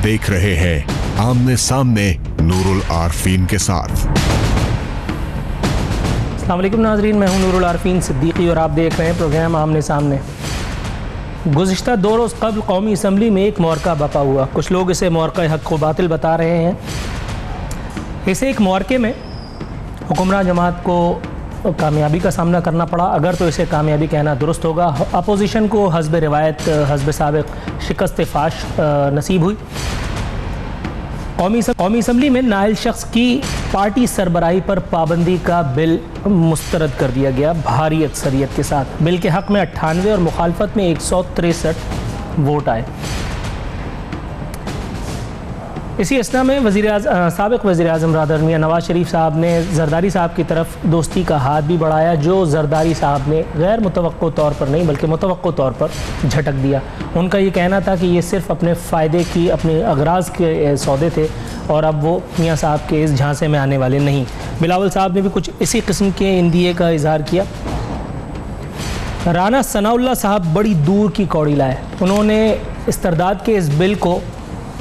देख रहे हैं आमने सामने नूरुल आरफीन के साथ। अस्सलाम वालेकुम नाज़रीन, मैं हूं नूरुल आरफीन सिद्दीकी और आप देख रहे हैं प्रोग्राम आमने सामने। गुज़िश्ता 2 रोज़ कबल कौमी असम्बली में एक मौरका बपा हुआ। कुछ लोग इसे मौरका हक़ व बातिल बता रहे हैं। इसे एक मौरके में हुक्मरान जमात को कामयाबी का सामना करना पड़ा, अगर तो इसे कामयाबी कहना दुरुस्त होगा। अपोजिशन को हस्ब रिवायत हस्ब साबिक़ शिकस्त फाश नसीब हुई। कौमी असम्बली में नाइल शख्स की पार्टी सरबराही पर पाबंदी का बिल मुस्तरद कर दिया गया भारी अक्सरियत के साथ। बिल के हक़ में 98 और मुखालफत में 163 वोट आए। इसी असना में साबिक़ वज़ीर आज़म रादर मियां नवाज शरीफ साहब ने जरदारी साहब की तरफ दोस्ती का हाथ भी बढ़ाया, जो जरदारी साहब ने गैर मुतवक्को तौर पर नहीं बल्कि मुतवक्को तौर पर झटक दिया। उनका ये कहना था कि ये सिर्फ अपने फ़ायदे की अपने अगराज़ के सौदे थे और अब वो मियाँ साहब के इस झांसे में आने वाले नहीं। बिलावल साहब ने भी कुछ इसी किस्म के इंदिए का इजहार किया। राना सनाउल्लाह साहब बड़ी दूर की कौड़ी लाए। उन्होंने इस्तरदाद के इस बिल को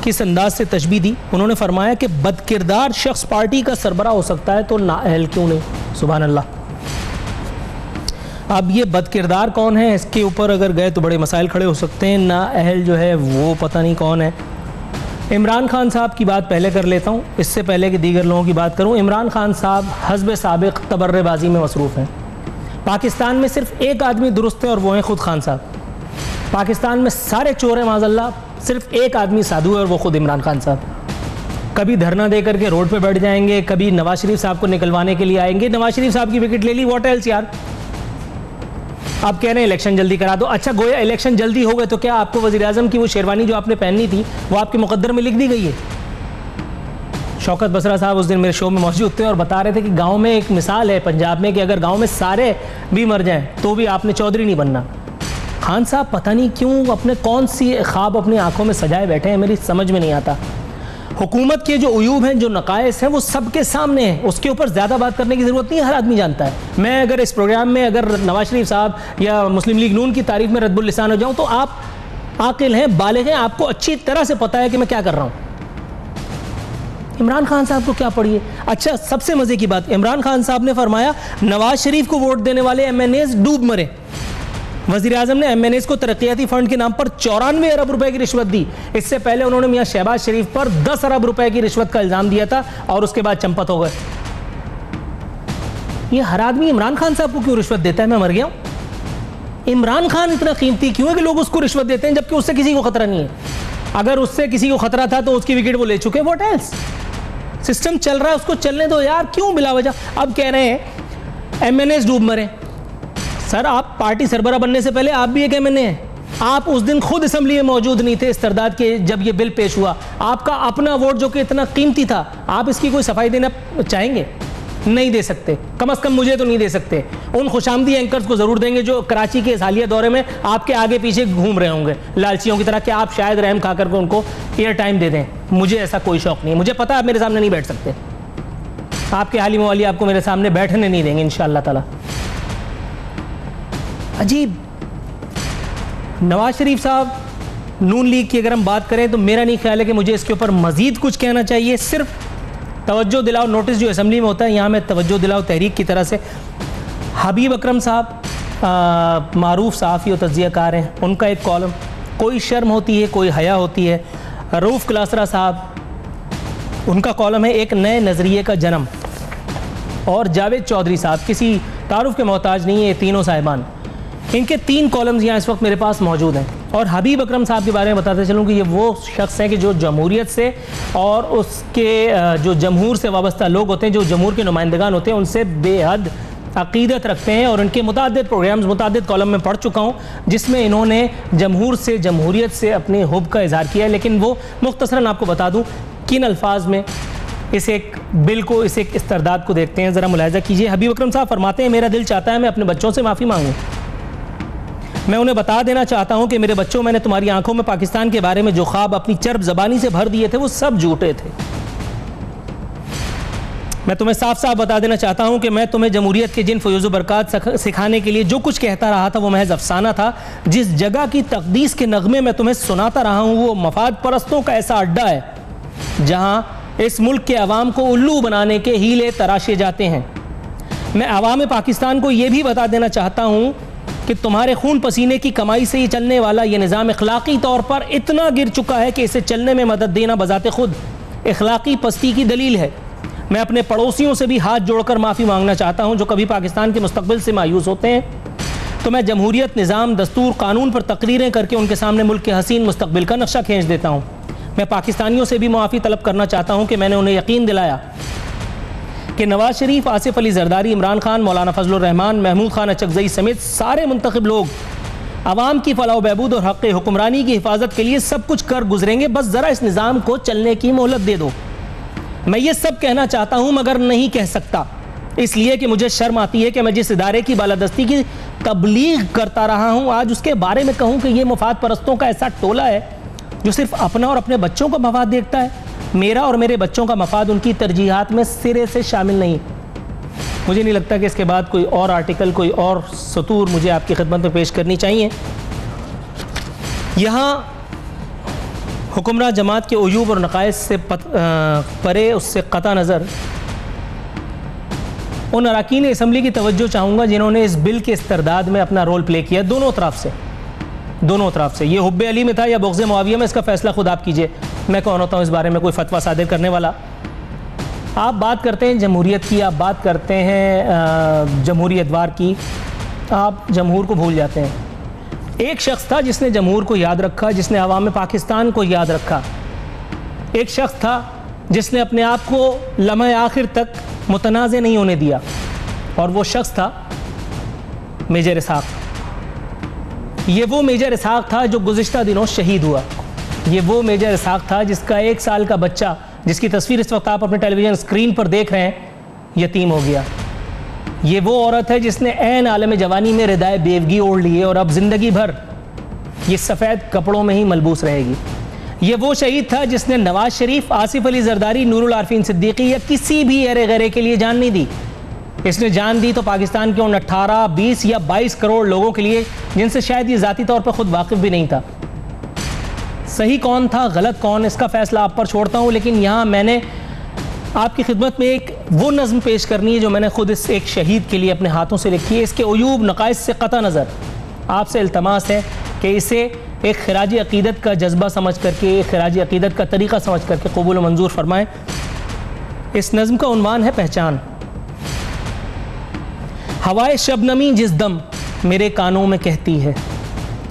किस अंदाज से तशबीह दी। उन्होंने फरमाया कि बदकिरदार शख्स पार्टी का सरबरा हो सकता है तो नाअहल क्यों नहीं। सुभान अल्लाह। अब ये बदकिरदार कौन है, इसके ऊपर अगर गए तो बड़े मसाइल खड़े हो सकते हैं। नाअहल जो है वो पता नहीं कौन है। इमरान खान साहब की बात पहले कर लेता हूँ, इससे पहले कि दीगर लोगों की बात करूँ। इमरान खान साहब हस्ब साबिक़ तबर्रेबाजी में मसरूफ़ हैं। पाकिस्तान में सिर्फ एक आदमी दुरुस्त है और वो हैं ख़ुद खान साहब। पाकिस्तान में सारे चोर हैं माज़अल्लाह, सिर्फ एक आदमी साधु है और वो खुद इमरान खान साहब। कभी धरना दे करके रोड पे बैठ जाएंगे, कभी नवाज शरीफ साहब को निकलवाने के लिए आएंगे। नवाज शरीफ साहब की विकेट ले ली, व्हाट एल्स यार। आप कह रहे हैं इलेक्शन जल्दी करा दो। अच्छा, गोया इलेक्शन जल्दी हो गए तो क्या आपको वज़ीर आज़म की वो शेरवानी जो आपने पहननी थी वो आपके मुकद्दर में लिख दी गई है? शौकत बसरा साहब उस दिन मेरे शो में मौजूद थे और बता रहे थे कि गाँव में एक मिसाल है पंजाब में कि अगर गाँव में सारे भी मर जाएँ तो भी आपने चौधरी नहीं बनना। खान साहब पता नहीं क्यों अपने कौन सी ख्वाब अपनी आंखों में सजाए बैठे हैं, मेरी समझ में नहीं आता। हुकूमत के जो उयूब हैं, जो नकायस हैं, वो सबके सामने हैं। उसके ऊपर ज़्यादा बात करने की ज़रूरत नहीं है, हर आदमी जानता है। मैं अगर इस प्रोग्राम में अगर नवाज शरीफ साहब या मुस्लिम लीग नून की तारीफ में रद्दुल लिसान हो जाऊँ तो आप आकिल हैं, बालिग हैं, आपको अच्छी तरह से पता है कि मैं क्या कर रहा हूँ। इमरान खान साहब को क्या पड़ी है। अच्छा, सबसे मज़े की बात, इमरान खान साहब ने फरमाया नवाज शरीफ को वोट देने वाले MNAs डूब मरे। वज़ीर आज़म ने MNAs को तरक्याती फंड के नाम पर 94 अरब रुपए की रिश्वत दी। इससे पहले उन्होंने मियां शहबाज शरीफ पर 10 अरब रुपए की रिश्वत का इल्ज़ाम दिया था और उसके बाद चंपत हो गए। ये हर आदमी इमरान खान साहब को क्यों रिश्वत देता है? मैं मर गया हूं। इमरान खान इतना कीमती क्यों है कि लोग उसको रिश्वत देते हैं जबकि उससे किसी को खतरा नहीं है? अगर उससे किसी को खतरा था तो उसकी विकेट वो ले चुके। What else. सिस्टम चल रहा है, उसको चलने दो यार, क्यों बिला वजह। अब कह रहे हैं MNAs डूब मरे। सर, आप पार्टी सरबरा बनने से पहले आप भी एक MNA हैं। आप उस दिन खुद असम्बली में मौजूद नहीं थे इस्तरदाद के जब ये बिल पेश हुआ। आपका अपना वोट जो कि इतना कीमती था, आप इसकी कोई सफाई देना चाहेंगे? नहीं दे सकते, कम से कम मुझे तो नहीं दे सकते। उन खुशामदी एंकर्स को ज़रूर देंगे जो कराची के इस हालिया दौरे में आपके आगे पीछे घूम रहे होंगे लालचियों की तरह, कि आप शायद रहम खा करके उनको एयर टाइम दे दें। मुझे ऐसा कोई शौक़ नहीं है। मुझे पता है आप मेरे सामने नहीं बैठ सकते। आपके हाली मवाली आपको मेरे सामने बैठने नहीं देंगे इंशाअल्लाह ताला। अजीब। नवाज शरीफ साहब नून लीग की अगर हम बात करें तो मेरा नहीं ख्याल है कि मुझे इसके ऊपर मज़ीद कुछ कहना चाहिए। सिर्फ तवज्जो दिलाओ नोटिस जो असम्बली में होता है, यहाँ मैं तवज्जो दिलाओ तहरीक की तरह से। हबीब अकरम साहब मारूफ सहाफ़ी और तज्ज़ियाकार हैं, उनका एक कॉलम, कोई शर्म होती है कोई हया होती है। रऊफ़ क्लासरा साहब, उनका कॉलम है एक नए नज़रिए का जन्म। और जावेद चौधरी साहब किसी तारुफ के मोहताज नहीं है, ये तीनों साहिबान, इनके 3 कॉलम्स यहाँ इस वक्त मेरे पास मौजूद हैं। और हबीब अकरम साहब के बारे में बताते चलूँ कि ये वो शख्स हैं कि जो जमहूरियत से और उसके जो जमहूर से वाबस्ता लोग होते हैं, जो जमहूर के नुमाइंदगान होते हैं, उनसे बेहद अक़ीदत रखते हैं। और इनके मुतादिद प्रोग्राम्स, मुतादिद कॉलम में पढ़ चुका हूँ जिसमें इन्होंने जमहूर से, जमहूरियत से अपने हुब का इजहार किया है। लेकिन वो मुख्तसरन आपको बता दूँ किन अल्फाज में इस एक बिल को, इस एक इस्तरदाद को देखते हैं, ज़रा मुलाहिज़ा कीजिए। हबीब अकरम साहब फरमाते हैं, मेरा दिल चाहता है मैं अपने बच्चों से माफ़ी मांगूँ। मैं उन्हें बता देना चाहता हूँ कि मेरे बच्चों, मैंने तुम्हारी आंखों में पाकिस्तान के बारे में जो ख्वाब अपनी चर्ब ज़बानी से भर दिए थे वो सब झूठे थे। मैं तुम्हें साफ साफ बता देना चाहता हूं कि मैं तुम्हें जमहूरियत के जिन फयूज़ बरक़ात सिखाने के लिए जो कुछ कहता रहा था वो महज अफसाना था। जिस जगह की तक़दीस के नगमे मैं तुम्हें सुनाता रहा हूं वो मफाद परस्तों का ऐसा अड्डा है जहां इस मुल्क के अवाम को उल्लू बनाने के हीले तराशे जाते हैं। मैं अवाम पाकिस्तान को ये भी बता देना चाहता हूं कि तुम्हारे खून पसीने की कमाई से ही चलने वाला ये निज़ाम इखलाकी तौर पर इतना गिर चुका है कि इसे चलने में मदद देना बजाते खुद इखलाकी पस्ती की दलील है। मैं अपने पड़ोसियों से भी हाथ जोड़कर माफ़ी मांगना चाहता हूं जो कभी पाकिस्तान के मुस्तकबिल से मायूस होते हैं। तो मैं जमहूरियत, निज़ाम, दस्तूर, कानून पर तकरीरें करके उनके सामने मुल्क के हसीन मुस्तकबिल का नक्शा खींच देता हूं। मैं पाकिस्तानियों से भी मुआफ़ी तलब करना चाहता हूं कि मैंने उन्हें यकीन दिलाया कि नवाज शरीफ, आसिफ अली जरदारी, इमरान खान, मौलाना फजलुर रहमान, महमूद खान अचकज़ई समेत सारे मुंतखब लोग आवाम की फलाह बहबूद और हक़ हुक्मरानी की हिफाजत के लिए सब कुछ कर गुजरेंगे। बस ज़रा इस निज़ाम को चलने की मोहलत दे दो। मैं ये सब कहना चाहता हूं मगर नहीं कह सकता, इसलिए कि मुझे शर्म आती है कि मैं जिस इदारे की बालादस्ती की तबलीग करता रहा हूं आज उसके बारे में कहूं कि ये मफाद परस्तों का ऐसा टोला है जो सिर्फ अपना और अपने बच्चों का मफाद देखता है। मेरा और मेरे बच्चों का मफाद उनकी तरजीहात में सिरे से शामिल नहीं। मुझे नहीं लगता कि इसके बाद कोई और आर्टिकल, कोई और सतूर मुझे आपकी खिदमत में पेश करनी चाहिए। यहाँ हुक्मरान जमात के उयूब और नकाइस से परे, उससे कता नज़र उन अरकान असम्बली की तवज्जो चाहूँगा जिन्होंने इस बिल के इस्तरदाद में अपना रोल प्ले किया, दोनों तरफ से। ये हुब्बे अली में था या बुग़्ज़े मुआविया में, इसका फ़ैसला खुद आप कीजिए। मैं कौन होता हूँ इस बारे में कोई फतवा सादिर करने वाला। आप बात करते हैं जमहूरियत की, आप बात करते हैं जमहूरियतवार की, आप जमहूर को भूल जाते हैं। एक शख्स था जिसने जमहूर को याद रखा, जिसने अवाम पाकिस्तान को याद रखा। एक शख्स था जिसने अपने आप को लम्हे आखिर तक मुतनाज़े नहीं होने दिया, और वो शख्स था मेजर इसहाक। ये वो मेजर इसहाक था जो गुज़िश्ता दिनों शहीद हुआ। ये वो मेजर इसहाक था जिसका 1 साल का बच्चा, जिसकी तस्वीर इस वक्त आप अपने टेलीविज़न स्क्रीन पर देख रहे हैं, यतीम हो गया। ये वो औरत है जिसने ऐन आलम जवानी में रिदाए बेवगी ओढ़ लिए और अब ज़िंदगी भर ये सफ़ेद कपड़ों में ही मलबूस रहेगी। ये वो शहीद था जिसने नवाज शरीफ, आसिफ अली जरदारी, नूरुल आरफीन सिद्दीकी या किसी भी अरे गरे के लिए जान नहीं दी। इसने जान दी तो पाकिस्तान के उन 18, 20 या 22 करोड़ लोगों के लिए जिनसे शायद ये ज़ाती तौर पर खुद वाकिफ़ भी नहीं था। सही कौन था, गलत कौन, इसका फ़ैसला आप पर छोड़ता हूँ। लेकिन यहाँ मैंने आपकी खिदमत में एक वो नज़्म पेश करनी है जो मैंने खुद इस एक शहीद के लिए अपने हाथों से लिखी है। इसके उयूब नकाइस से कता नज़र आपसे इल्तमास है कि इसे एक खिराज अक़ीदत का जज्बा समझ करके, एक खिराज अक़ीदत का तरीक़ा समझ करके कबूल व मंजूर फरमाएँ। इस नज़्म का उन्वान है पहचान। हवाए शबनमी जिस दम मेरे कानों में कहती है,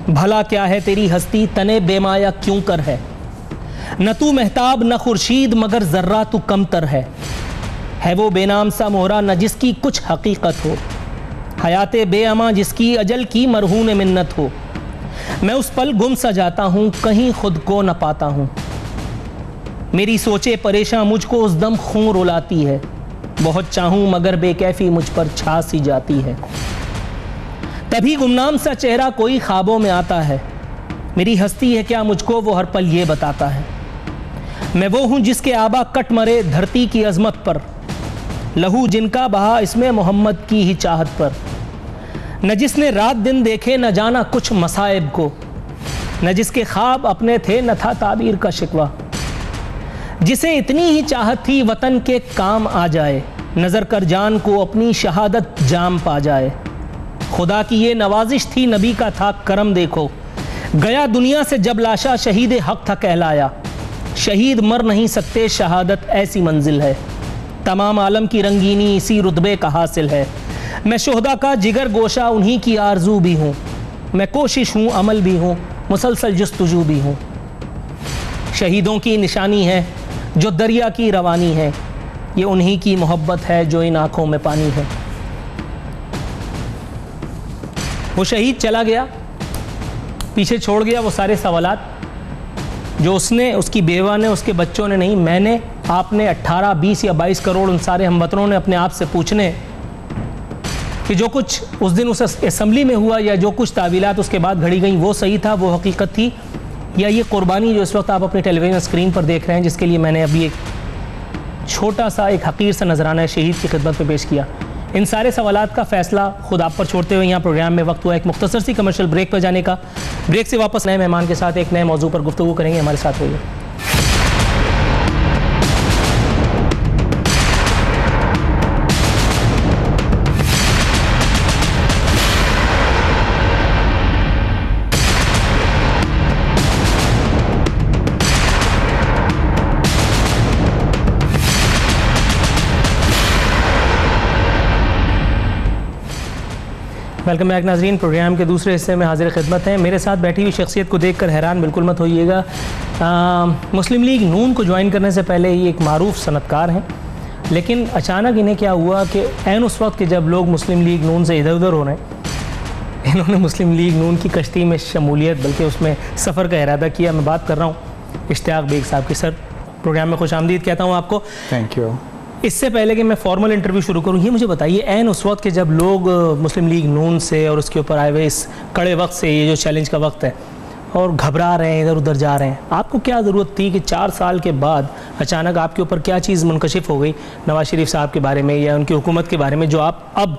भला क्या है तेरी हस्ती, तने बेमाया क्यों कर है। न तू महताब न खुर्शीद मगर ज़र्रा तू कमतर है वो बेनाम सा मोहरा न जिसकी कुछ हकीकत हो, हयाते बेअमा जिसकी अजल की मरहून मिन्नत हो। मैं उस पल गुम सा जाता हूँ कहीं खुद को न पाता हूँ, मेरी सोचे परेशान मुझको उस दम खून रुलाती है। बहुत चाहूँ मगर बेकैफी मुझ पर छा सी जाती है। तभी गुमनाम सा चेहरा कोई ख्वाबों में आता है, मेरी हस्ती है क्या मुझको वो हर पल ये बताता है। मैं वो हूँ जिसके आबा कट मरे धरती की अजमत पर, लहू जिनका बहा इसमें मोहम्मद की ही चाहत पर। न जिसने रात दिन देखे न जाना कुछ मसाइब को, न जिसके ख्वाब अपने थे न था ताबीर का शिकवा। जिसे इतनी ही चाहत थी वतन के काम आ जाए, नज़र कर जान को अपनी शहादत जाम पा जाए। खुदा की ये नवाजिश थी नबी का था करम देखो, गया दुनिया से जब लाशा शहीद हक था कहलाया। शहीद मर नहीं सकते शहादत ऐसी मंजिल है, तमाम आलम की रंगीनी इसी रुतबे का हासिल है। मैं शोहदा का जिगर गोशा उन्हीं की आरजू भी हूँ, मैं कोशिश हूँ अमल भी हूँ मुसलसल जस्तजू भी हूँ। शहीदों की निशानी है जो दरिया की रवानी है, ये उन्हीं की मोहब्बत है जो इन आँखों में पानी है। वो शहीद चला गया, पीछे छोड़ गया वो सारे सवालात जो उसने, उसकी बेवा ने, उसके बच्चों ने नहीं, मैंने, आपने, 18, 20 या 22 करोड़ उन सारे हमवतनों ने अपने आप से पूछने कि जो कुछ उस दिन उस असम्बली में हुआ या जो कुछ तावीलात उसके बाद घड़ी गई वो सही था, वो हकीकत थी, या ये कुर्बानी जो इस वक्त आप अपनी टेलीविज़न स्क्रीन पर देख रहे हैं जिसके लिए मैंने अभी एक छोटा सा एक हकीर सा नजराना शहीद की खिदमत में पेश किया। इन सारे सवालात का फैसला खुद आप पर छोड़ते हुए यहाँ प्रोग्राम में वक्त हुआ एक मुख्तसर सी कमर्शियल ब्रेक पर जाने का। ब्रेक से वापस नए मेहमान के साथ एक नए मौजू पर गुफ्तगू करेंगे। हमारे साथ रहिए। वेलकम बैक नाजरीन। प्रोग्राम के दूसरे हिस्से में हाजिर खिदमत हैं। मेरे साथ बैठी हुई शख्सियत को देखकर हैरान बिल्कुल मत होइएगा। मुस्लिम लीग नून को ज्वाइन करने से पहले ये एक मारूफ सनतकार हैं, लेकिन अचानक इन्हें क्या हुआ कि ऐन उस वक्त के जब लोग मुस्लिम लीग नून से इधर उधर हो रहे हैं, इन्होंने मुस्लिम लीग नून की कश्ती में शमूलियत बल्कि उसमें सफ़र का इरादा किया। मैं बात कर रहा हूँ इश्तियाक बेग साहब की। सर, प्रोग्राम में खुश आमदीद कहता हूँ आपको। Thank you. इससे पहले कि मैं फॉर्मल इंटरव्यू शुरू करूं, ये मुझे बताइए, ऐन उस वक्त के जब लोग मुस्लिम लीग नून से और उसके ऊपर आए हुए इस कड़े वक्त से, ये जो चैलेंज का वक्त है, और घबरा रहे हैं, इधर उधर जा रहे हैं, आपको क्या ज़रूरत थी कि 4 साल के बाद अचानक आपके ऊपर क्या चीज़ मुनकशिफ हो गई नवाज शरीफ साहब के बारे में या उनकी हुकूमत के बारे में, जो आप अब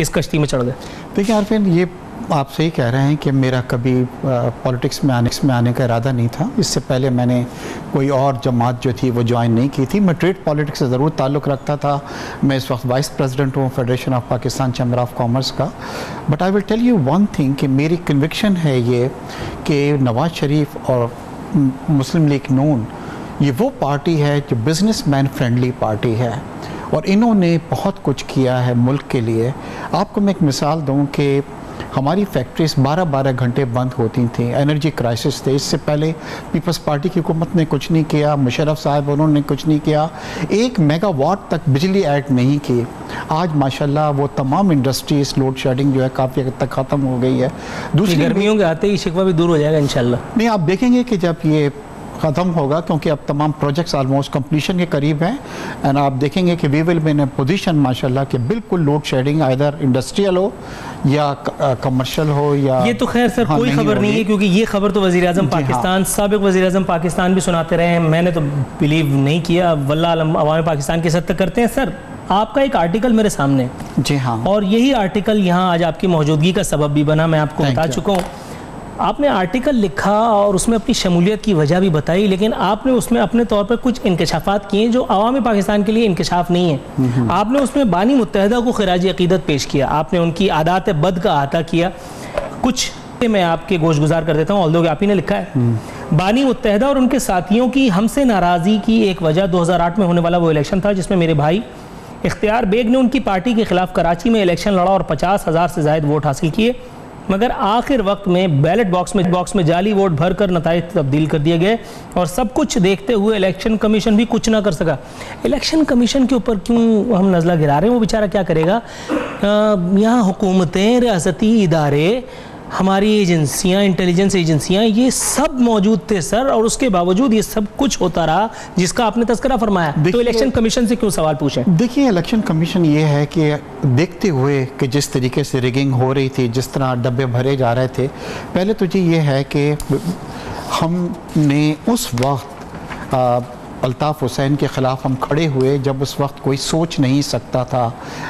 इस कश्ती में चढ़ गए? देखिए आरफिन, ये आप सही कह रहे हैं कि मेरा कभी पॉलिटिक्स में आने का इरादा नहीं था। इससे पहले मैंने कोई और जमात जो थी वो ज्वाइन नहीं की थी। मैं ट्रेड पॉलिटिक्स से ज़रूर ताल्लुक़ रखता था। मैं इस वक्त वाइस प्रेसिडेंट हूँ federation of Pakistan chamber of commerce का। But I will tell you one thing कि मेरी कन्विक्शन है ये कि नवाज शरीफ और मुस्लिम लीग नून ये वो पार्टी है जो बिजनेसमैन फ्रेंडली पार्टी है और इन्होंने बहुत कुछ किया है मुल्क के लिए। आपको मैं एक मिसाल दूँ कि हमारी फैक्ट्रीज 12-12 घंटे बंद होती थी, एनर्जी क्राइसिस थे। इससे पहले पीपल्स पार्टी की हुकूमत ने कुछ नहीं किया, मुशर्रफ साहब उन्होंने कुछ नहीं किया, 1 मेगावाट तक बिजली ऐड नहीं की। आज माशाल्लाह वो तमाम इंडस्ट्रीज लोड शेडिंग जो है काफ़ी हद तक ख़त्म हो गई है। दूसरी गर्मियों के आते ही शिकवा भी दूर हो जाएगा इंशाल्लाह। नहीं, आप देखेंगे कि जब ये ख़त्म होगा, क्योंकि अब तमाम प्रोजेक्ट्स आलमोस्ट कंप्लीशन के करीब हैं, एंड आप देखेंगे कि we will be in position माशाल्लाह कि बिल्कुल लोड शेडिंग आइदर इंडस्ट्रियल हो या कमर्शियल हो या। ये तो खैर सर कोई खबर नहीं है, क्योंकि ये खबर तो वज़ीर आज़म पाकिस्तान, साबिक़ वज़ीर आज़म पाकिस्तान भी सुनाते रहे हैं। मैंने तो बिलीव नहीं किया, वल्लाह आलम अवाम पाकिस्तान की सत्ता करते हैं। सर, आपका एक आर्टिकल मेरे सामने, जी हाँ, और यही आर्टिकल यहाँ आज आपकी मौजूदगी का सबब भी बना। मैं आपको बता चुका हूँ, आपने आर्टिकल लिखा और उसमें अपनी शमूलियत की वजह भी बताई, लेकिन आपने उसमें अपने तौर पर कुछ इंकशाफात किए जो अवामी पाकिस्तान के लिए इंकशाफ नहीं है। आपने उसमें बानी मुत्तहिदा को खिराज अकीदत पेश किया, आपने उनकी आदात बद का अहाता किया। कुछ मैं आपके गोशगुजार कर देता हूँ, ऑल्दो आप ही ने लिखा है। बानी मुत्तहिदा और उनके साथियों की हमसे नाराज़गी की एक वजह 2008 में होने वाला वो इलेक्शन था जिसमें मेरे भाई इख्तियार बेग ने उनकी पार्टी के खिलाफ कराची में इलेक्शन लड़ा और 50,000 से ज़ायद वोट हासिल किए, मगर आखिर वक्त में बैलेट बॉक्स में जाली वोट भरकर नताइज तब्दील कर दिए गए और सब कुछ देखते हुए इलेक्शन कमीशन भी कुछ ना कर सका। इलेक्शन कमीशन के ऊपर क्यों हम नज़ला गिरा रहे हैं? वो बेचारा क्या करेगा? यहाँ हुकूमतें, रियासती इदारे, हमारी एजेंसियाँ, इंटेलिजेंस एजेंसियाँ, ये सब मौजूद थे सर, और उसके बावजूद ये सब कुछ होता रहा जिसका आपने तस्करा फरमाया। तो इलेक्शन कमीशन से क्यों सवाल पूछें? देखिए, इलेक्शन कमीशन ये है कि देखते हुए कि जिस तरीके से रिगिंग हो रही थी, जिस तरह डब्बे भरे जा रहे थे, पहले तो जी ये है कि हमने उस वक्त अल्ताफ़ हुसैन के ख़िलाफ़ हम खड़े हुए जब उस वक्त कोई सोच नहीं सकता था।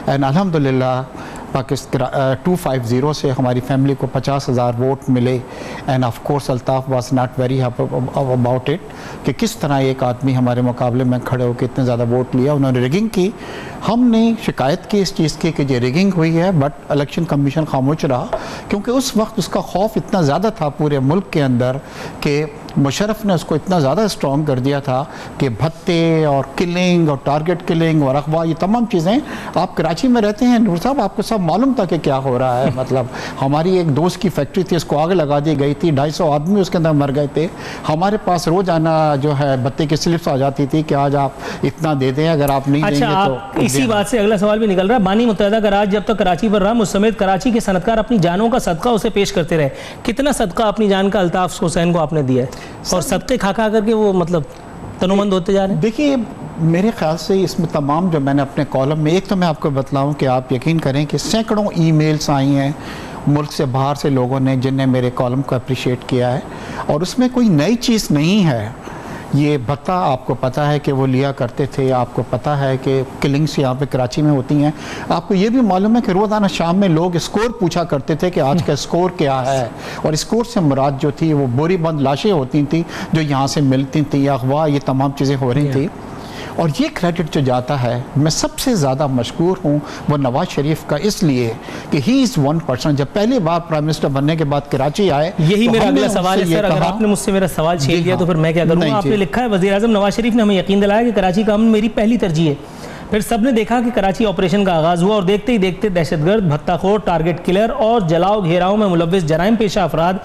एंड अल्हम्दुलिल्लाह पाकिस्तान 250 से हमारी फैमिली को 50,000 वोट मिले। End of course Altaf was not very about it कि किस तरह एक आदमी हमारे मुकाबले में खड़े होकर इतने ज़्यादा वोट लिया। उन्होंने रिगिंग की, हमने शिकायत की इस चीज़ की कि ये रिगिंग हुई है, बट इलेक्शन कमीशन खामोश रहा क्योंकि उस वक्त उसका खौफ इतना ज़्यादा था पूरे मुल्क के अंदर कि मुशर्रफ ने उसको इतना ज़्यादा स्ट्रॉन्ग कर दिया था कि भत्ते और किलिंग और टारगेट किलिंग और अगवा, ये तमाम चीज़ें, आप कराची में रहते हैं नूर साहब, आपको सब मालूम था कि क्या हो रहा है। मतलब हमारी एक दोस्त की फैक्ट्री थी, उसको आग लगा दी गई थी, 250 आदमी उसके अंदर मर गए थे। हमारे पास रोज़ाना जो है भत्ते की स्लिप्स आ जाती थी कि आज आप इतना दे दें, अगर आप नहीं देंगे तो। इसी बात से अगला सवाल भी निकल रहा है। बानी मुत्तहिदा का राज जब तक कराची पर रहा, मुझ समेत कराची के सनतकार अपनी जानों का सदका उसे पेश करते रहे। कितना सदका अपनी जान का अल्ताफ़ हुसैन को आपने दिया है, और सदके खा खा करके वो मतलब तनुमंद होते जा रहे हैं? देखिए, मेरे ख्याल से इसमें तमाम जो मैंने अपने कॉलम में, एक तो मैं आपको बतलाऊं कि आप यकीन करें कि सैकड़ों ईमेल्स आई हैं मुल्क से बाहर से लोगों ने जिनने मेरे कॉलम को अप्रिशिएट किया है, और उसमें कोई नई चीज़ नहीं है ये भत्ता आपको पता है कि वो लिया करते थे, आपको पता है कि किलिंग्स यहाँ पे कराची में होती हैं। आपको ये भी मालूम है कि रोज़ाना शाम में लोग स्कोर पूछा करते थे कि आज का स्कोर क्या है, और स्कोर से मुराद जो थी वो बोरी बंद लाशें होती थी जो यहाँ से मिलती थी, अगवा, ये तमाम चीज़ें हो रही थी। और ये क्रेडिट जो जाता है, मैं सबसे ज़्यादा मशकूर हूँ वो नवाज शरीफ का, इसलिए कि ही इज़ 1%। जब पहली बार प्राइम मिनिस्टर बनने के बाद कराची आए, यही तो मेरा हमने अगला सवाल है उनसे ये सर। अगर कहा- आपने मुझसे मेरा सवाल छीन लिया हाँ। तो फिर मैं क्या करूँगा? नहीं आपने जी। लिखा है वज़ीर आज़म नवाज शरीफ ने हमें यकीन दिलाया कि कराची का अमन मेरी पहली तरजीह है। फिर सबने देखा कि कराची ऑपरेशन का आगाज़ हुआ और देखते ही देखते दहशतगर्द, भत्ताखोर, टारगेट किलर और जलाओ घेराव में मुलव्विस जराइम पेशा अफराद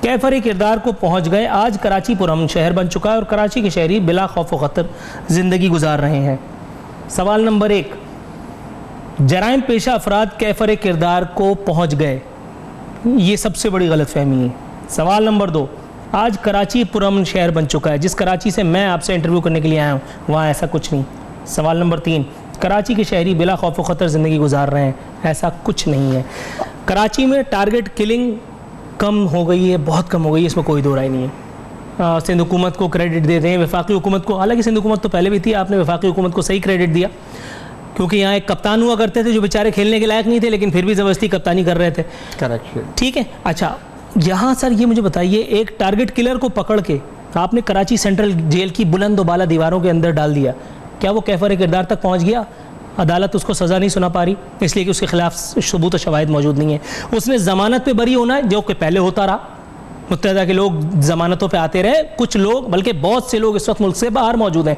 कैफर किरदार को पहुँच गए। आज कराची पुरअमन शहर बन चुका है और कराची के शहरी बिला खौफ व खतर ज़िंदगी गुजार रहे हैं। सवाल नंबर 1, जराइम पेशा अफराद कैफर किरदार को पहुँच गए, ये सबसे बड़ी गलतफहमी है। सवाल नंबर 2, आज कराची पुरअमन शहर बन चुका है। जिस कराची से मैं आपसे इंटरव्यू करने के लिए आया हूँ वहाँ ऐसा कुछ नहीं। सवाल नंबर 3, कराची के शहरी बिला खौफ व खतर ज़िंदगी गुजार रहे हैं, ऐसा कुछ नहीं है। कराची में टारगेट किलिंग कम हो गई है, बहुत कम हो गई है, इसमें कोई दो राय नहीं है। सिंध हुकूमत को क्रेडिट देते हैं, वफाकी हुकूमत को, हालांकि सिंध हुकूमत तो पहले भी थी, आपने वफाकी हुकूमत को सही क्रेडिट दिया क्योंकि यहाँ एक कप्तान हुआ करते थे जो बेचारे खेलने के लायक नहीं थे लेकिन फिर भी ज़बरदस्ती कप्तानी कर रहे थे। करेक्ट, ठीक है। अच्छा, यहाँ सर ये मुझे बताइए, एक टारगेट किलर को पकड़ के आपने कराची सेंट्रल जेल की बुलंद बाला दीवारों के अंदर डाल दिया, क्या वो कैफर किरदार तक पहुँच गया? अदालत उसको सज़ा नहीं सुना पा रही इसलिए कि उसके खिलाफ सबूत और शवाहिद मौजूद नहीं है। उसने ज़मानत पे बरी होना है, जो कि पहले होता रहा, मुत्तहदा के लोग ज़मानतों पे आते रहे, कुछ लोग, बल्कि बहुत से लोग इस वक्त मुल्क से बाहर मौजूद हैं।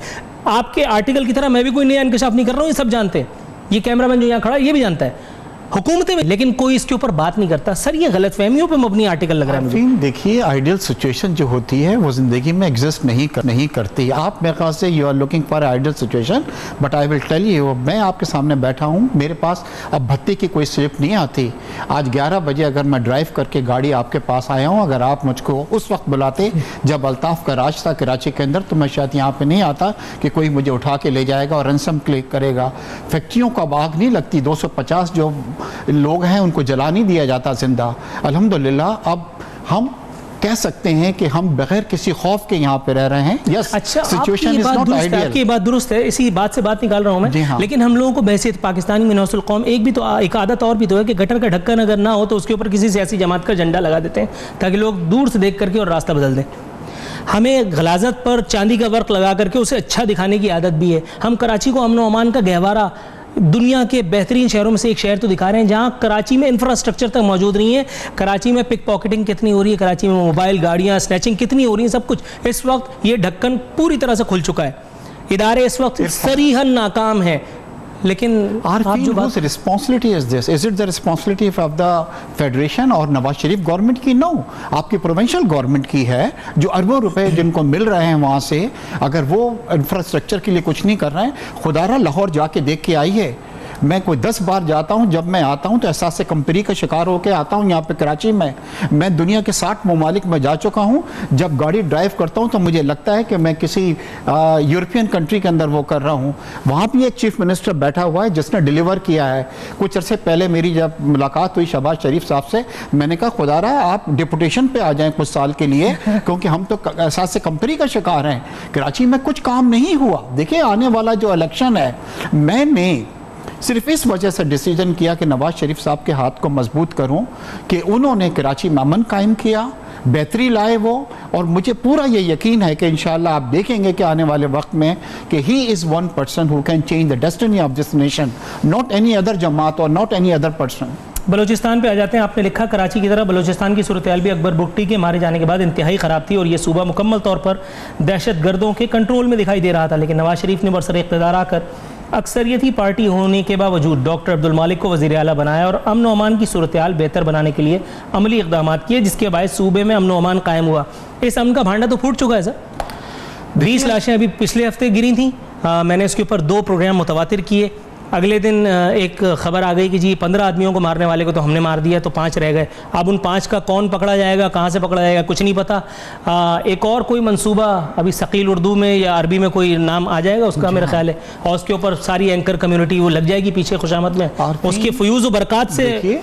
आपके आर्टिकल की तरह मैं भी कोई नया इंकशाफ नहीं कर रहा हूँ, ये सब जानते हैं, ये कैमरामैन जो यहाँ खड़ा है ये भी जानता है, हुकूमतें में, लेकिन कोई इसके ऊपर बात नहीं करता। सर ये गलतफहमियों पे मबनी आर्टिकल लग रहा है मुझे। देखिए, आइडियल सिचुएशन जो होती है वो ज़िंदगी में एग्जिस्ट नहीं करती। आप मेरे ख्याल से you are looking for ideal situation, but I will tell you, मैं आपके सामने बैठा हूँ, मेरे पास अब भत्ते की कोई स्लिप नहीं आती। आज 11 बजे अगर मैं ड्राइव करके गाड़ी आपके पास आया हूँ, अगर आप मुझको उस वक्त बुलाते जब अल्ताफ़ का राज था कराची के अंदर, तो मैं शायद यहाँ पे नहीं आता कि कोई मुझे उठा के ले जाएगा और रनसम क्लिक करेगा। फैक्ट्रियों का आग नहीं लगती, 250 जो लोग हैं उनको जला नहीं दिया जाता जिंदा। अल्हम्दुलिल्लाह अब हम कह सकते हैं कि हम बगैर किसी खौफ के यहाँ पे रह रहे हैं। यस, अच्छा, सिचुएशन इज नॉट आइडियल। आपकी बात दुरुस्त है, इसी बात से बात निकाल रहा हूँ मैं। हाँ। लेकिन हम लोगों को बहसीत पाकिस्तानी मिनौसुल कौम एक आदत और भी तो है कि गटर का ढक्कन अगर ना हो तो उसके ऊपर किसी सियासी जमात का झंडा लगा देते हैं ताकि लोग दूर से देख करके और रास्ता बदल दें। हमें गलाजत पर चांदी का वर्क लगा करके उसे अच्छा दिखाने की आदत भी है। हम कराची को अमन व अमान का गहवारा, दुनिया के बेहतरीन शहरों में से एक शहर तो दिखा रहे हैं जहाँ कराची में इंफ्रास्ट्रक्चर तक मौजूद नहीं है। कराची में पिक पॉकेटिंग कितनी हो रही है, कराची में मोबाइल गाड़ियाँ स्नैचिंग कितनी हो रही है, सब कुछ। इस वक्त ये ढक्कन पूरी तरह से खुल चुका है, इदारे इस वक्त सरीहन नाकाम है। लेकिन responsibility is this, is it the responsibility of the federation और नवाज शरीफ गवर्नमेंट की? नो, आपकी प्रोविंशियल गवर्नमेंट की है, जो अरबों रुपए जिनको मिल रहे हैं वहाँ से, अगर वो इंफ्रास्ट्रक्चर के लिए कुछ नहीं कर रहे हैं। खुदारा लाहौर जाके देख के आई है, मैं कोई 10 बार जाता हूँ, जब मैं आता हूँ तो एहसास से कंपनी का शिकार होकर आता हूँ यहाँ पे कराची में। मैं दुनिया के 60 ममालिक में जा चुका हूँ। जब गाड़ी ड्राइव करता हूँ तो मुझे लगता है कि मैं किसी यूरोपियन कंट्री के अंदर वो कर रहा हूँ। वहाँ भी एक चीफ मिनिस्टर बैठा हुआ है जिसने डिलीवर किया है। कुछ अरसे पहले मेरी जब मुलाकात हुई शहबाज शरीफ साहब से, मैंने कहा खुदा रहा आप डिपुटेशन पे आ जाएं कुछ साल के लिए, क्योंकि हम तो एहसास से कंपनी का शिकार हैं। कराची में कुछ काम नहीं हुआ। देखिए, आने वाला जो इलेक्शन है, मैंने सिर्फ इस वजह से डिसीजन किया कि नवाज शरीफ साहब के हाथ को मजबूत करूं कि उन्होंने कराची में अमन कायम किया, बेहतरी लाए वो, और मुझे पूरा ये यकीन है कि इंशाल्लाह आप देखेंगे कि आने वाले वक्त में कि he is one person who can change the destiny of this nation, not any other जमात और not any other person. Balochistan पे आ जाते हैं। आपने लिखा कराची की तरह बलूचिस्तान की सूरत हाल भी अकबर बुगटी के मारे जाने के बाद इंतहाई ख़राब थी और ये सूबा मुकम्मल तौर पर दहशत गर्दों के कंट्रोल में दिखाई दे रहा था। लेकिन नवाज शरीफ ने बरसर इक़्तिदार आकर अक्सरियती पार्टी होने के बावजूद डॉक्टर अब्दुल मालिक को वज़ीर आला बनाया और अमन व अमान की सूरत हाल बेहतर बनाने के लिए अमली इक़दाम किए, जिसके बायस सूबे में अमन व अमान कायम हुआ। इस अमन का भांडा तो फूट चुका है सर। 20 लाशें अभी पिछले हफ्ते गिरी थी। मैंने इसके ऊपर 2 प्रोग्राम मुतवातिर किए। अगले दिन एक ख़बर आ गई कि जी 15 आदमियों को मारने वाले को तो हमने मार दिया, तो 5 रह गए। अब उन 5 का कौन पकड़ा जाएगा, कहाँ से पकड़ा जाएगा, कुछ नहीं पता। एक और कोई मंसूबा अभी शकील उर्दू में या अरबी में कोई नाम आ जाएगा उसका, मेरा ख्याल है, और उसके ऊपर सारी एंकर कम्युनिटी वो लग जाएगी पीछे खुशामद में। उसके फ्यूज़ व बरक़ात से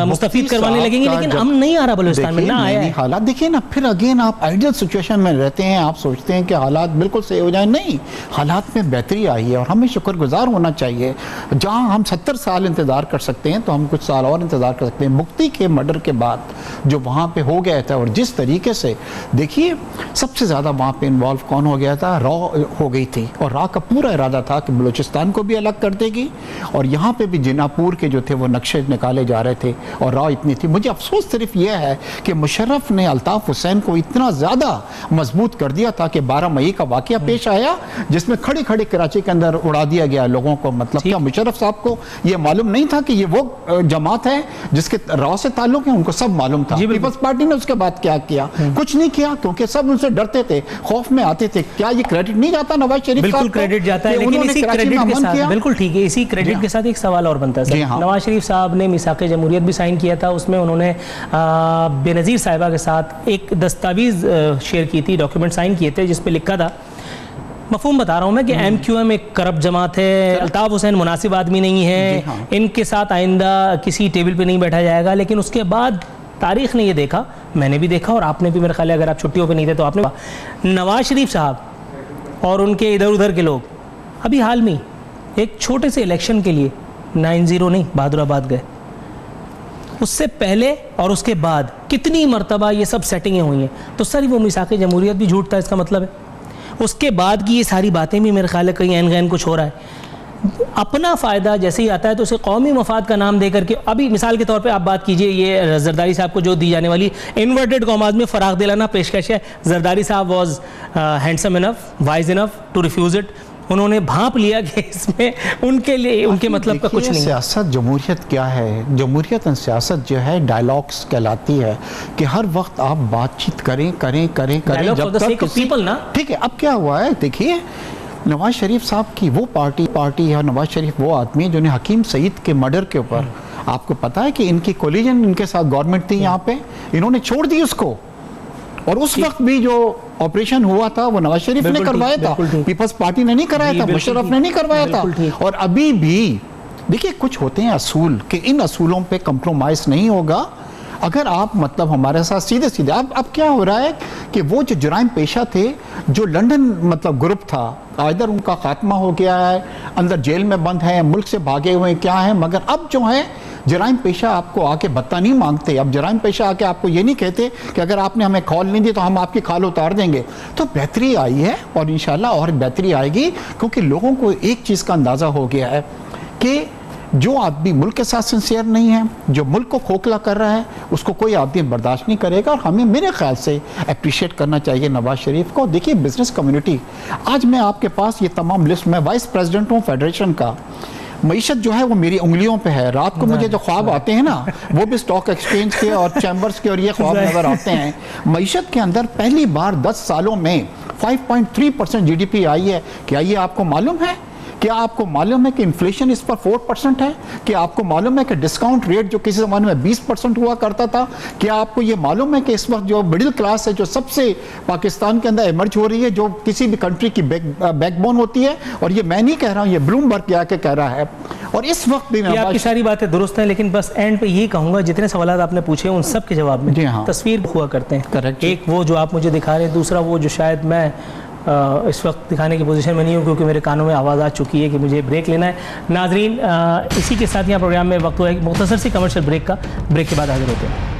मुस्तफीद करवाने लगेंगे, लेकिन हम नहीं आ रहा बलूचिस्तान में, ना आया है हालात। देखिए ना, फिर अगेन आप आइडियल सिचुएशन में रहते हैं, आप सोचते हैं कि हालात बिल्कुल सही हो जाए। नहीं, हालात में बेहतरी आई है और हमें शुक्रगुजार होना चाहिए। जहां हम 70 साल इंतज़ार कर सकते हैं तो हम कुछ साल और इंतज़ार कर सकते हैं। मुफ्ती के मर्डर के बाद जो वहाँ पे हो गया था, और जिस तरीके से देखिए सबसे ज़्यादा वहाँ पे इन्वॉल्व कौन हो गया था, रॉ हो गई थी, और रॉ का पूरा इरादा था कि बलूचिस्तान को भी अलग कर देगी और यहाँ पे भी जिनापुर के जो थे वो नक्शे निकाले जा रहे थे, और रॉ इतनी थी। मुझे अफसोस सिर्फ यह है कि मुशर्रफ ने अल्ताफ़ हुसैन को इतना ज़्यादा मजबूत कर दिया था कि 12 मई का वाक़या पेश आया जिसमें खड़ी खड़ी कराची के अंदर उड़ा दिया गया लोगों को। मतलब क्या मुशर्रफ साहब को ये मालूम नहीं था कि ये वो जमात है जिसके रॉ से ताल्लुक है? उनको सब मालूम था। पीपल्स पार्टी ने उसके बाद क्या किया? कुछ नहीं किया, क्योंकि सब उनसे डरते थे, खौफ में आते थे। क्या ये क्रेडिट नहीं जाता नवाज शरीफ? बिल्कुल क्रेडिट जाता है, लेकिन इसी क्रेडिट के साथ, बिल्कुल ठीक है, इसी क्रेडिट के साथ एक सवाल और बनता है। नवाज शरीफ साहब ने मिसाक़ जमहूरियत भी साइन किया था, उसमें उन्होंने बेनज़ीर साहिबा के साथ एक दस्तावेज शेयर की थी, डॉक्यूमेंट साइन किए थे, जिसपे लिखा था, मफहूम बता रहा हूँ मैं, कि MQM एक करप्ट जमात है, अल्ताफ़ हुसैन मुनासिब आदमी नहीं है, इनके साथ आइंदा किसी टेबल पे नहीं बैठा जाएगा। लेकिन उसके बाद तारीख ने ये देखा, मैंने भी देखा और आपने भी, मेरे ख्याल है अगर आप छुट्टियों पे नहीं थे तो आपने, नवाज शरीफ साहब और उनके इधर उधर के लोग अभी हाल में एक छोटे से इलेक्शन के लिए 90 नहीं बहादुराबाद गए। उससे पहले और उसके बाद कितनी मरतबा ये सब सेटिंगें हुई हैं। तो सर वो मिसाक़ जमहूरियत भी झूठ था, इसका मतलब है उसके बाद की ये सारी बातें भी मेरे ख्याल है कहीं ऐन गैन कुछ हो रहा है। अपना फ़ायदा जैसे ही आता है तो उसे कौमी मफाद का नाम दे करके, अभी मिसाल के तौर पे आप बात कीजिए, ये जरदारी साहब को जो दी जाने वाली इन्वर्टेड कॉमास में फ़राग़ दिलाना पेशकश है, जरदारी साहब was handsome enough, wise enough to refuse it. उन्होंने भांप लिया कि इसमें उनके लिए, उनके मतलब का कुछ नहीं। सियासत जमहूरियत क्या है? जमहूरियत और सियासत जो है डायलॉग्स कहलाती है कि हर वक्त आप बातचीत करें जब तक पीपल ना। ठीक है, अब क्या हुआ है देखिए, नवाज शरीफ साहब की वो पार्टी है, नवाज शरीफ वो आदमी जिन्हें हकीम सईद के मर्डर के ऊपर, आपको पता है कि इनकी कोलिजन इनके साथ गवर्नमेंट थी यहाँ पे, इन्होंने छोड़ दी उसको, और उस वक्त भी जो ऑपरेशन हुआ था वो नवाज शरीफ ने करवाया था, पीपल्स पार्टी ने नहीं कराया था, मुशर्रफ ने नहीं करवाया था। और अभी भी देखिए कुछ होते हैं असूल, कि इन असूलों पे कंप्रोमाइज नहीं होगा। अगर आप मतलब हमारे साथ सीधे अब क्या हो रहा है कि वो जो जुराइम पेशा थे, जो लंदन मतलब ग्रुप था, आइदर उनका खात्मा हो गया है, अंदर जेल में बंद है, मुल्क से भागे हुए क्या है, मगर अब जो है जराइम पेशा आपको आके भत्ता नहीं मांगते। अब जराइम पेशा आके आपको ये नहीं कहते कि अगर आपने हमें खाल नहीं दी तो हम आपकी खाल उतार देंगे। तो बेहतरी आई है और इंशाल्लाह और बेहतरी आएगी, क्योंकि लोगों को एक चीज़ का अंदाज़ा हो गया है कि जो आदमी मुल्क के साथ सिंसियर नहीं है, जो मुल्क को खोखला कर रहा है, उसको कोई आदमी बर्दाश्त नहीं करेगा। और हमें मेरे ख्याल से अप्रिशिएट करना चाहिए नवाज शरीफ को। देखिए बिजनेस कम्युनिटी, आज मैं आपके पास ये तमाम लिस्ट, मैं वाइस प्रेसिडेंट हूँ फेडरेशन का, मईशत जो है वो मेरी उंगलियों पे है। रात को मुझे जो ख्वाब आते हैं ना, वो भी स्टॉक एक्सचेंज के और चैम्बर्स के और ये ख्वाब नज़र आते हैं। मईशत के अंदर पहली बार 10 सालों में 5.3% GDP आई है। क्या ये आपको मालूम है? क्या आपको मालूम है कि इन्फ्लेशन इस पर 4% है? क्या आपको मालूम है कि डिस्काउंट रेट जो किसी ज़माने में 20% हुआ करता था, क्या आपको ये मालूम है कि इस वक्त जो मिडिल क्लास है, जो सबसे पाकिस्तान के अंदर इमर्ज हो रही है, जो किसी भी कंट्री की बैकबोन होती है, और ये मैं नहीं कह रहा हूँ, ये ब्लूमबर्ग आके कह रहा है। और इस वक्त भी आपकी सारी बातें दुरुस्त हैं, लेकिन बस एंड पे ये कहूँगा, जितने सवाल आपने पूछे उन सब के जवाब में तस्वीर हुआ करते हैं। करेक्ट। एक वो जो आप मुझे दिखा रहे हैं, दूसरा वो जो शायद मैं इस वक्त दिखाने की पोजीशन में नहीं हूँ, क्योंकि मेरे कानों में आवाज़ आ चुकी है कि मुझे ब्रेक लेना है। नाजरीन, इसी के साथ यहाँ प्रोग्राम में वक्त हुआ है मुख्तसर सी कमर्शियल ब्रेक का। ब्रेक के बाद हाजिर होते हैं।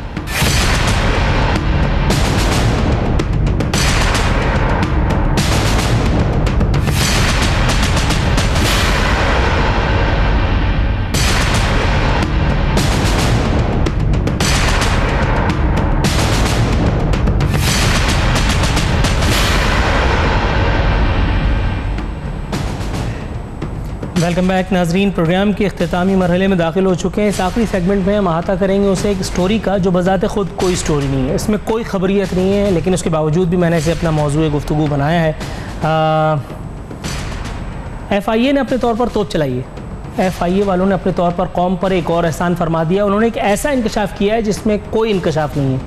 वेलकम बैक नाजरीन। प्रोग्राम के अख्तामी मरहले में दाखिल हो चुके हैं। इस आखिरी सेगमेंट में हम अहाता करेंगे उसे एक स्टोरी का जो बज़ाते ख़ुद कोई स्टोरी नहीं है, इसमें कोई ख़बरियत नहीं है, लेकिन उसके बावजूद भी मैंने इसे अपना मौजूद गुफ्तगू बनाया है। FIA ने अपने तौर पर तोप चलाई है। FIA वालों ने अपने तौर पर कौम पर एक और एहसान फरमा दिया। उन्होंने एक ऐसा इंकशाफ किया है जिसमें कोई इंकशाफ नहीं है।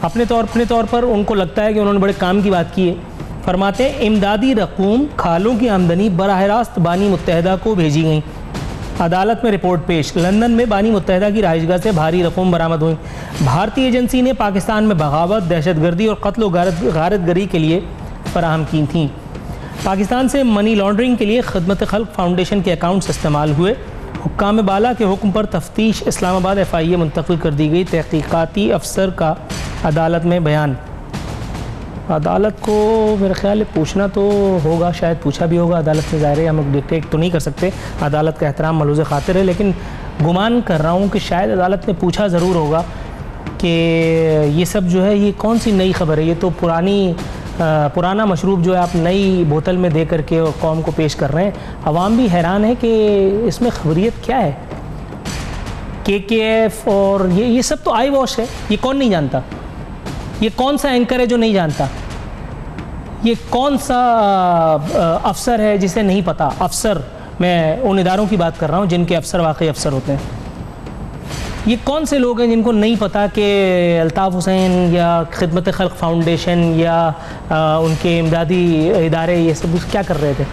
अपने तौर पर उनको लगता है कि उन्होंने बड़े काम की बात की है। फरमाते हैं इमदादी रकूम खालों की आमदनी बराह रास्त बानी मुत्तहदा को भेजी गई। अदालत में रिपोर्ट पेश। लंदन में बानी मुत्तहिदा की रहायशगाह से भारी रकूम बरामद हुई। भारतीय एजेंसी ने पाकिस्तान में बगावत, दहशतगर्दी और कत्ल गारतगरी के लिए फराहम की थी। पाकिस्तान से मनी लॉन्ड्रिंग के लिए खिदमत खल्क फाउंडेशन के अकाउंट्स इस्तेमाल हुए। हुक्काम बाला के हुक्म पर तफ्तीश इस्लामाबाद FIA मुंतकिल कर दी गई। तहकीकाती अफसर का अदालत में बयान। अदालत को मेरे ख्याल है पूछना तो होगा, शायद पूछा भी होगा अदालत में। ज़ाहिर है हम डिक्टेट तो नहीं कर सकते, अदालत का एहतराम मलूज़ खातिर है, लेकिन गुमान कर रहा हूँ कि शायद अदालत ने पूछा ज़रूर होगा कि ये सब जो है ये कौन सी नई खबर है, ये तो पुराना मशरूब जो है आप नई बोतल में दे करके और कौम को पेश कर रहे हैं। अवाम भी हैरान है कि इसमें खबरियत क्या है। KKF और ये सब तो आई वॉश है, ये कौन नहीं जानता। ये कौन सा एंकर है जो नहीं जानता। ये कौन सा अफसर है जिसे नहीं पता। अफसर, मैं उन इदारों की बात कर रहा हूँ जिनके अफसर वाकई अफसर होते हैं। ये कौन से लोग हैं जिनको नहीं पता कि अल्ताफ़ हुसैन या खिदमत खल्क फाउंडेशन या उनके इमदादी इदारे ये सब क्या कर रहे थे।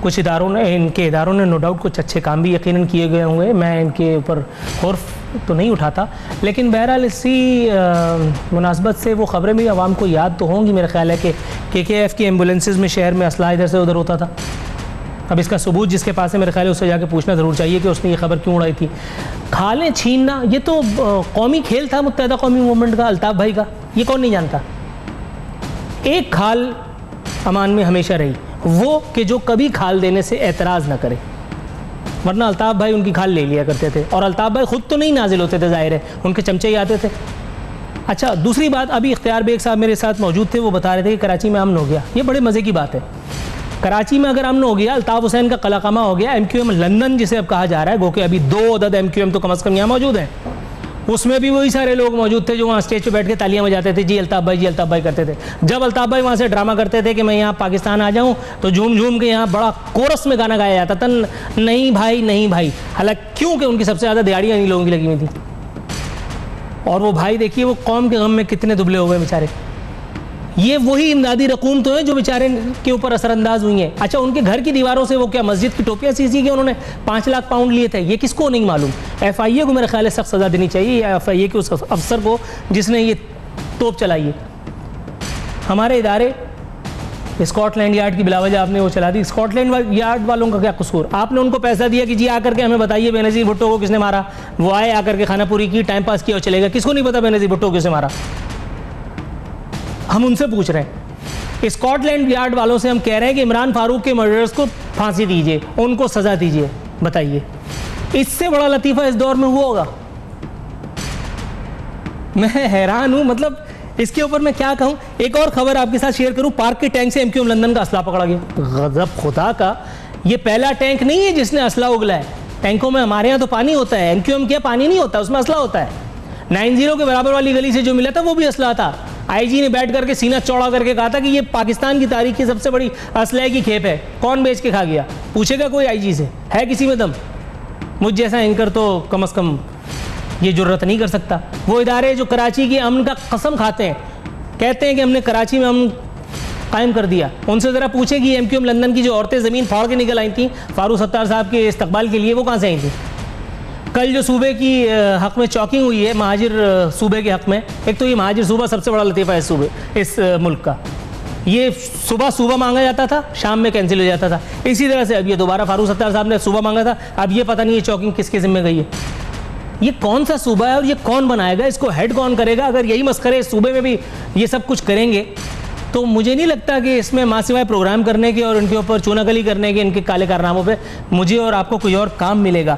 कुछ इनके इदारों ने नो डाउट कुछ अच्छे काम भी यकीनन किए गए होंगे, मैं इनके ऊपर खौफ तो नहीं उठाता, लेकिन बहरहाल इसी मुनासबत से वो ख़बरें भी आवाम को याद तो होंगी। मेरा ख्याल है कि KKF की एम्बुलेंसेस में शहर में असला इधर से उधर होता था। अब इसका सबूत जिसके पास है मेरे ख्याल है उससे जाके पूछना ज़रूर चाहिए कि उसने ये खबर क्यों उड़ाई थी। खालें छीनना ये तो कौमी खेल था मुत्तहिदा कौमी मूवमेंट का, अल्ताफ़ भाई का, ये कौन नहीं जानता। एक खाल अमान में हमेशा रही, वो कि जो कभी खाल देने से एतराज़ ना करे, वरना अल्ताफ़ भाई उनकी खाल ले लिया करते थे। और अल्ताफ़ भाई ख़ुद तो नहीं नाजिल होते थे, ज़ाहिर है उनके चमचे ही आते थे। अच्छा, दूसरी बात, अभी इख्तियार बेग साहब मेरे साथ मौजूद थे, वो बता रहे थे कि कराची में अमन हो गया। ये बड़े मज़े की बात है। कराची में अगर अमन हो गया, अल्ताफ़ हुसैन का कलाकमा हो गया, MQM लंदन जिसे अब कहा जा रहा है, गो कि अभी 2 अदद MQM तो कम अज़ कम यहाँ मौजूद हैं, उसमें भी वही सारे लोग मौजूद थे जो वहाँ स्टेज पे बैठ के तालियां बजाते थे, जी अल्ताफ़ भाई करते थे। जब अल्ताफ़ भाई वहाँ से ड्रामा करते थे कि मैं यहाँ पाकिस्तान आ जाऊँ तो झूम झूम के यहाँ बड़ा कोरस में गाना गाया जाता था, नहीं भाई। हालांकि क्योंकि उनकी सबसे ज़्यादा दिहाड़ियाँ इन्हीं लोगों की लगी हुई थी। और वो भाई देखिए वो कौम के गम में कितने दुबले हुए बेचारे। ये वही इमदादी रकूम तो है जो बेचारे के ऊपर असरअंदाज हुई हैं। अच्छा, उनके घर की दीवारों से वो क्या मस्जिद की टोपियाँ सींची कि उन्होंने 5 लाख पाउंड लिए थे, ये किसको नहीं मालूम। FIA को मेरे ख्याल है सख्त सज़ा देनी चाहिए, या FIA के उस अफसर को जिसने ये तोप चलाई है। हमारे इदारे स्कॉटलैंड यार्ड की बिलावजह आपने वो चला दी। स्कॉटलैंड यार्ड वालों का क्या कसूर। आपने उनको पैसा दिया कि जी आकर के हमें बताइए बेनज़ीर भुट्टो को किसने मारा। वो आए, आकर के खाना पूरी की, टाइम पास किया और चलेगा। किसको नहीं पता बेनज़ीर भुट्टो को किसने मारा। हम उनसे पूछ रहे हैं, स्कॉटलैंड यार्ड वालों से हम कह रहे हैं कि इमरान फारूक के मर्डरर्स को फांसी दीजिए, उनको सज़ा दीजिए। बताइए इससे बड़ा लतीफ़ा इस दौर में हुआ होगा। मैं हैरान हूँ, मतलब इसके ऊपर मैं क्या कहूँ। एक और खबर आपके साथ शेयर करूँ, पार्क के टैंक से MQM लंदन का असला पकड़ा गया। गजब खुदा का, ये पहला टैंक नहीं है जिसने असला उगला है। टैंकों में हमारे यहाँ तो पानी होता है, MQM क्या पानी नहीं होता, उसमें असला होता है। 90 के बराबर वाली गली से जो मिला था वो भी असला था। IG ने बैठ करके सीना चौड़ा करके कहा था कि ये पाकिस्तान की तारीख की सबसे बड़ी असलहे की खेप है। कौन बेच के खा गया, पूछेगा कोई IG से? है किसी में दम? मुझ जैसा एंकर तो कम अज़ कम ये जुर्रत नहीं कर सकता। वो इदारे जो कराची की अमन का कसम खाते हैं, कहते हैं कि हमने कराची में अमन कायम कर दिया, उनसे ज़रा पूछे कि MQM लंदन की जो औरतें ज़मीन फाड़ के निकल आई थी फारूक सत्तार साहब के इस्तकबाल के लिए, वो कहाँ से आई थी। कल जो सूबे की हक़ में चौकिंग हुई है, महाजिर सूबे के हक़ में, एक तो ये महाजिर सूबा सबसे बड़ा लतीफ़ा है सूबे इस मुल्क का। ये सुबह मांगा जाता था, शाम में कैंसिल हो जाता था। इसी तरह से अब ये दोबारा फारूक सत्तार साहब ने सुबह मांगा था, अब ये पता नहीं ये चौकिंग किसके ज़िम्मे गई है। ये कौन सा सूबा है और ये कौन बनाएगा, इसको हेड कौन करेगा। अगर यही मस्खरे सूबे में भी ये सब कुछ करेंगे तो मुझे नहीं लगता कि इसमें मां सिवाय प्रोग्राम करने के और इनके ऊपर चूनागली करने के, इनके काले कारनामों पे मुझे और आपको कोई और काम मिलेगा।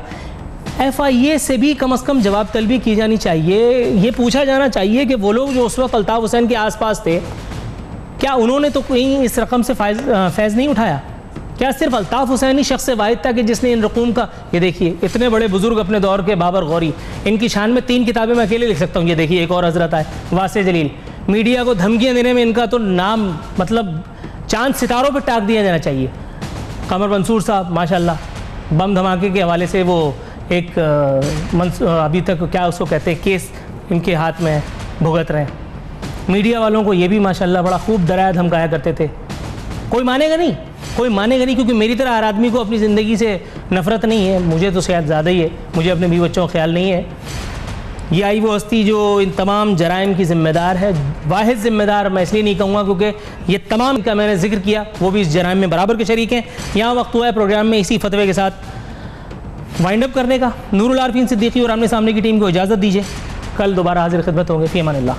FIA से भी कम अज़ कम जवाब तलबी की जानी चाहिए। ये पूछा जाना चाहिए कि वो लोग जो उस वक्त अल्ताफ़ हुसैन के आसपास थे, क्या उन्होंने तो कहीं इस रकम से फैज़ नहीं उठाया? क्या सिर्फ अल्ताफ़ हुसैन ही शख्स वाहिद था कि जिसने इन रकूम का, ये देखिए इतने बड़े बुजुर्ग अपने दौर के, बाबर गौरी, इनकी शान में 3 किताबें मैं अकेले लिख सकता हूँ। ये देखिए एक और हज़रत आए, वासे जलील। मीडिया को धमकियाँ देने में इनका तो नाम मतलब चांद सितारों पर टाक दिया जाना चाहिए। कमर मंसूर साहब माशाल्लाह बम धमाके के हवाले से वो एक अभी तक क्या उसको कहते हैं केस इनके हाथ में भुगत रहे हैं। मीडिया वालों को ये भी माशाल्लाह बड़ा खूब डराया धमकाया करते थे। कोई मानेगा नहीं, कोई मानेगा नहीं, क्योंकि मेरी तरह हर आदमी को अपनी ज़िंदगी से नफ़रत नहीं है, मुझे तो शायद ज़्यादा ही है, मुझे अपने बीवी बच्चों का ख्याल नहीं है। ये आई वो हस्ती जो इन तमाम जराइम की ज़िम्मेदार है। वाहिद ज़िम्मेदार मैं इसलिए नहीं कहूँगा क्योंकि ये तमाम का मैंने जिक्र किया वो भी इस जराइम में बराबर के शरीक हैं। यहाँ वक्त हुआ है प्रोग्राम में इसी फतवे के साथ वाइंड अप करने का। नूरुल आरफीन सिद्दीकी और आमने सामने की टीम को इजाज़त दीजिए, कल दोबारा हाजिर खिदमत होंगे। फ़ी अमान अल्लाह।